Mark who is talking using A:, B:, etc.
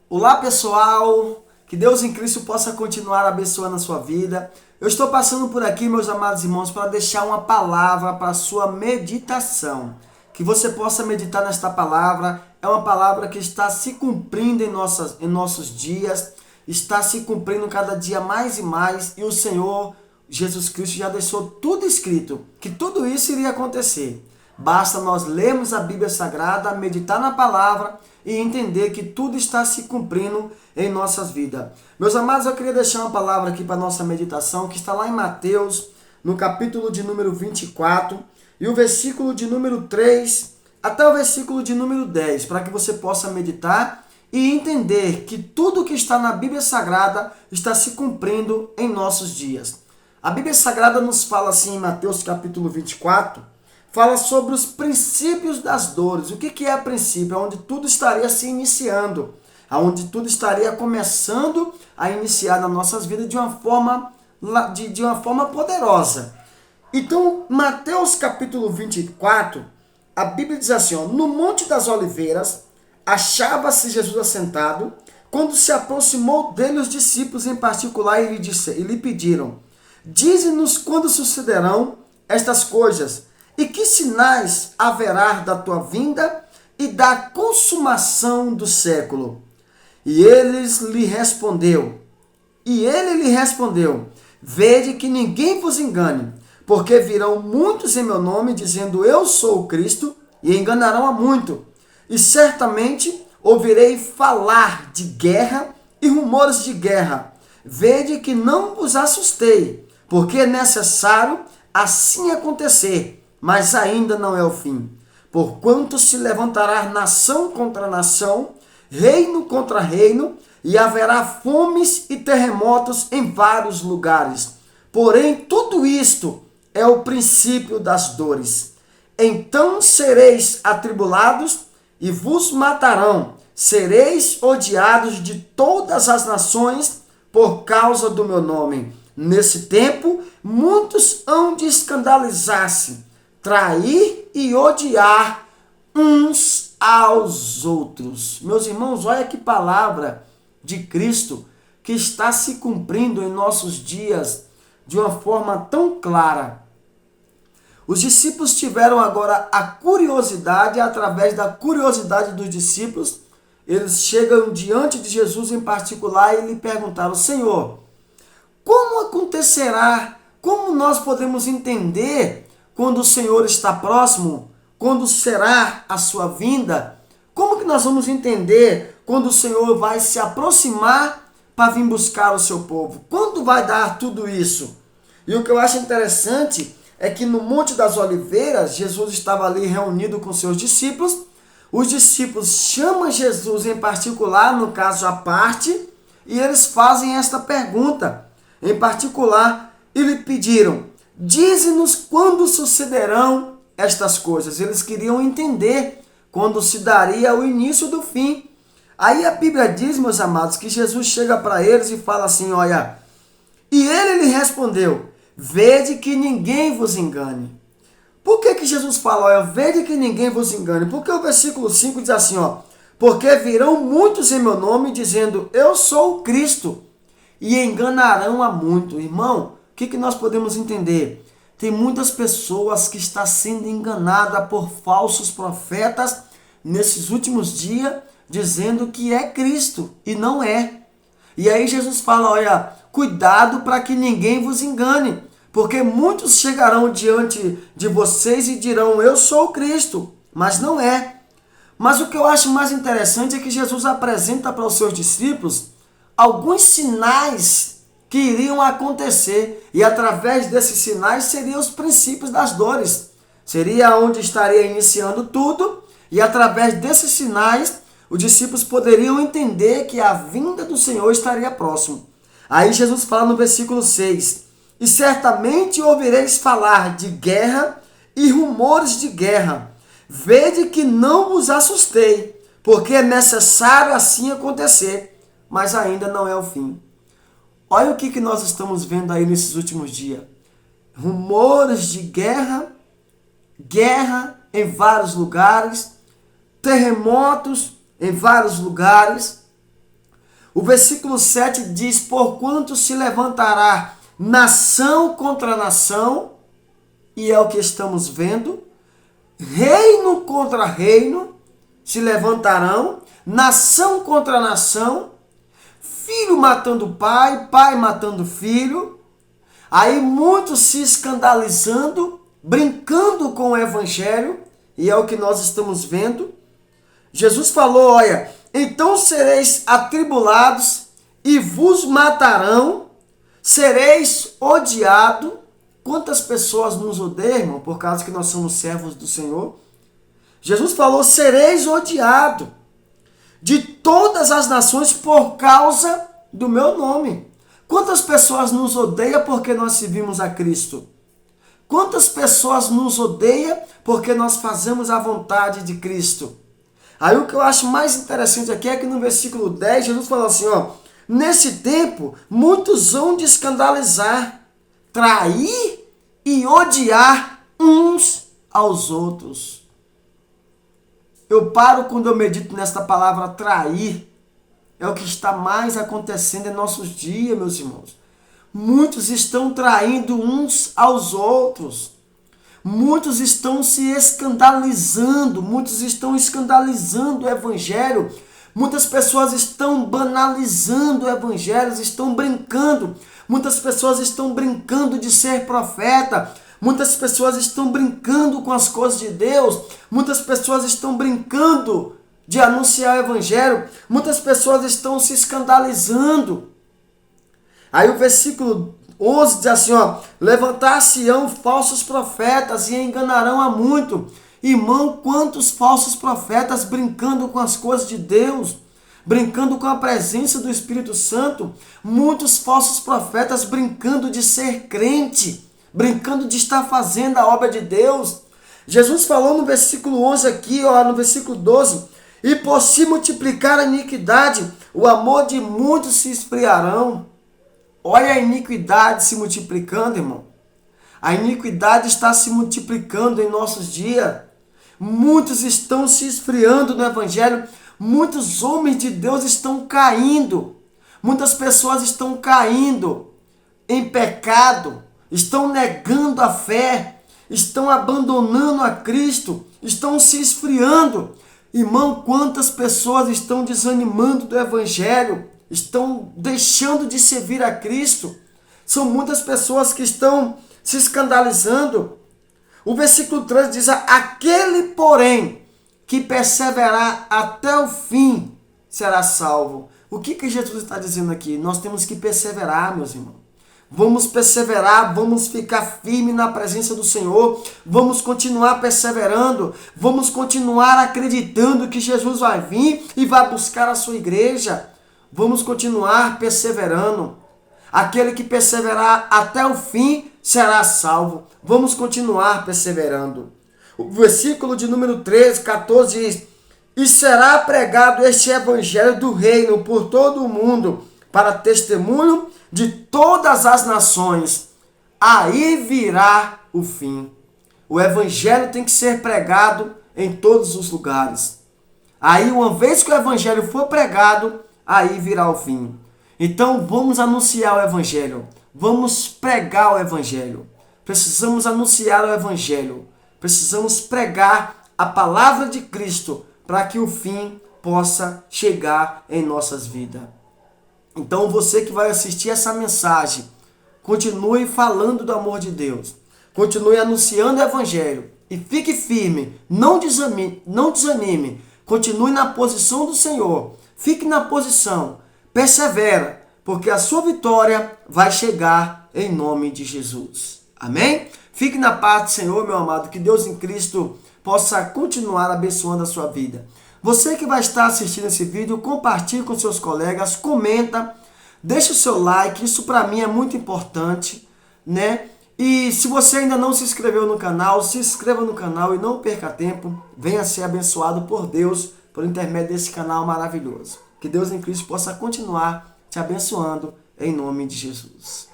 A: Olá pessoal, que Deus em Cristo possa continuar abençoando a sua vida. Eu estou passando por aqui, meus amados irmãos, para deixar uma palavra para a sua meditação. Que você possa meditar nesta palavra. É uma palavra que está se cumprindo em nossos dias, está se cumprindo cada dia mais e mais, e o Senhor Jesus Cristo já deixou tudo escrito, que tudo isso iria acontecer. Basta nós lermos a Bíblia Sagrada, meditar na palavra e entender que tudo está se cumprindo em nossas vidas. Meus amados, eu queria deixar uma palavra aqui para a nossa meditação, que está lá em Mateus, no capítulo de número 24, e o versículo de número 3 até o versículo de número 10, para que você possa meditar e entender que tudo que está na Bíblia Sagrada está se cumprindo em nossos dias. A Bíblia Sagrada nos fala assim em Mateus capítulo 24, fala sobre os princípios das dores. O que é princípio? É onde tudo estaria se iniciando, onde tudo estaria começando a iniciar nas nossas vidas de uma forma poderosa. Então, Mateus capítulo 24, a Bíblia diz assim, no Monte das Oliveiras, achava-se Jesus assentado, quando se aproximou dele os discípulos em particular e lhe pediram, dize-nos quando sucederão estas coisas, e que sinais haverá da tua vinda e da consumação do século? E ele lhe respondeu, vede que ninguém vos engane, porque virão muitos em meu nome, dizendo eu sou o Cristo, e enganarão a muito. E certamente ouvirei falar de guerra e rumores de guerra. Vede que não vos assustei, porque é necessário assim acontecer, mas ainda não é o fim. Porquanto se levantará nação contra nação, reino contra reino, e haverá fomes e terremotos em vários lugares. Porém, tudo isto é o princípio das dores. Então sereis atribulados e vos matarão. Sereis odiados de todas as nações por causa do meu nome. Nesse tempo, muitos hão de escandalizar-se, trair e odiar uns aos outros. Meus irmãos, olha que palavra de Cristo que está se cumprindo em nossos dias de uma forma tão clara. Os discípulos tiveram agora a curiosidade, através da curiosidade dos discípulos, eles chegam diante de Jesus em particular e lhe perguntaram, Senhor, como acontecerá, como nós podemos entender quando o Senhor está próximo, quando será a sua vinda? Como que nós vamos entender quando o Senhor vai se aproximar para vir buscar o seu povo? Quando vai dar tudo isso? E o que eu acho interessante é que no Monte das Oliveiras, Jesus estava ali reunido com seus discípulos. Os discípulos chamam Jesus em particular, no caso à parte, e eles fazem esta pergunta em particular e lhe pediram, dize-nos quando sucederão estas coisas. Eles queriam entender quando se daria o início do fim. Aí a Bíblia diz, meus amados, que Jesus chega para eles e fala assim, olha, e ele lhe respondeu, vede que ninguém vos engane. Por que Jesus fala, olha, vede que ninguém vos engane? Porque o versículo 5 diz assim, porque virão muitos em meu nome dizendo, eu sou o Cristo, e enganarão a muito. Irmão, o que nós podemos entender? Tem muitas pessoas que estão sendo enganadas por falsos profetas nesses últimos dias, dizendo que é Cristo, e não é. E aí Jesus fala, olha, cuidado para que ninguém vos engane, porque muitos chegarão diante de vocês e dirão, eu sou o Cristo, mas não é. Mas o que eu acho mais interessante é que Jesus apresenta para os seus discípulos alguns sinais que iriam acontecer, e através desses sinais seriam os princípios das dores. Seria onde estaria iniciando tudo, e através desses sinais, os discípulos poderiam entender que a vinda do Senhor estaria próximo. Aí Jesus fala no versículo 6, e certamente ouvireis falar de guerra e rumores de guerra. Vede que não vos assustei, porque é necessário assim acontecer, mas ainda não é o fim. Olha o que nós estamos vendo aí nesses últimos dias. Rumores de guerra, guerra em vários lugares, terremotos em vários lugares, O versículo 7 diz: porquanto se levantará nação contra nação, e é o que estamos vendo, reino contra reino se levantarão, nação contra nação, filho matando pai, pai matando filho. Aí muitos se escandalizando, brincando com o evangelho, e é o que nós estamos vendo. Jesus falou: olha, então sereis atribulados e vos matarão, sereis odiados. Quantas pessoas nos odeiam por causa que nós somos servos do Senhor? Jesus falou: sereis odiado de todas as nações por causa do meu nome. Quantas pessoas nos odeiam porque nós servimos a Cristo? Quantas pessoas nos odeiam porque nós fazemos a vontade de Cristo? Aí o que eu acho mais interessante aqui é que no versículo 10, Jesus falou assim, ó: nesse tempo, muitos vão de escandalizar, trair e odiar uns aos outros. Eu paro quando eu medito nesta palavra trair. É o que está mais acontecendo em nossos dias, meus irmãos. Muitos estão traindo uns aos outros. Muitos estão se escandalizando. Muitos estão escandalizando o evangelho. Muitas pessoas estão banalizando o evangelho, estão brincando. Muitas pessoas estão brincando de ser profeta. Muitas pessoas estão brincando com as coisas de Deus. Muitas pessoas estão brincando de anunciar o evangelho. Muitas pessoas estão se escandalizando. Aí o versículo 11 diz assim, ó: levantar-se-ão falsos profetas e enganarão a muito. Irmão, quantos falsos profetas brincando com as coisas de Deus, brincando com a presença do Espírito Santo. Muitos falsos profetas brincando de ser crente, brincando de estar fazendo a obra de Deus. Jesus falou no versículo 11 aqui, ó, no versículo 12: e por se multiplicar a iniquidade, o amor de muitos se esfriarão. Olha a iniquidade se multiplicando, irmão. A iniquidade está se multiplicando em nossos dias. Muitos estão se esfriando no evangelho. Muitos homens de Deus estão caindo. Muitas pessoas estão caindo em pecado. Estão negando a fé. Estão abandonando a Cristo. Estão se esfriando. Irmão, quantas pessoas estão desanimando do evangelho, estão deixando de servir a Cristo. São muitas pessoas que estão se escandalizando. O versículo 13 diz: aquele, porém, que perseverar até o fim será salvo. O que Jesus está dizendo aqui? Nós temos que perseverar, meus irmãos. Vamos perseverar, vamos ficar firme na presença do Senhor, vamos continuar perseverando, vamos continuar acreditando que Jesus vai vir e vai buscar a sua igreja. Vamos continuar perseverando. Aquele que perseverar até o fim será salvo. Vamos continuar perseverando. O versículo de número 13, 14 diz: e será pregado este evangelho do reino por todo o mundo, para testemunho de todas as nações. Aí virá o fim. O evangelho tem que ser pregado em todos os lugares. Aí, uma vez que o evangelho for pregado, aí virá o fim. Então, vamos anunciar o evangelho. Vamos pregar o evangelho. Precisamos anunciar o evangelho. Precisamos pregar a palavra de Cristo para que o fim possa chegar em nossas vidas. Então, você que vai assistir essa mensagem, continue falando do amor de Deus. Continue anunciando o evangelho. E fique firme. Não desanime. Continue na posição do Senhor. Fique na posição. Persevera. Porque a sua vitória vai chegar em nome de Jesus. Amém? Fique na paz do Senhor, meu amado. Que Deus em Cristo possa continuar abençoando a sua vida. Você que vai estar assistindo esse vídeo, compartilhe com seus colegas, comenta, deixa o seu like, isso para mim é muito importante, né? E se você ainda não se inscreveu no canal, se inscreva no canal e não perca tempo, venha ser abençoado por Deus, por intermédio desse canal maravilhoso. Que Deus em Cristo possa continuar te abençoando em nome de Jesus.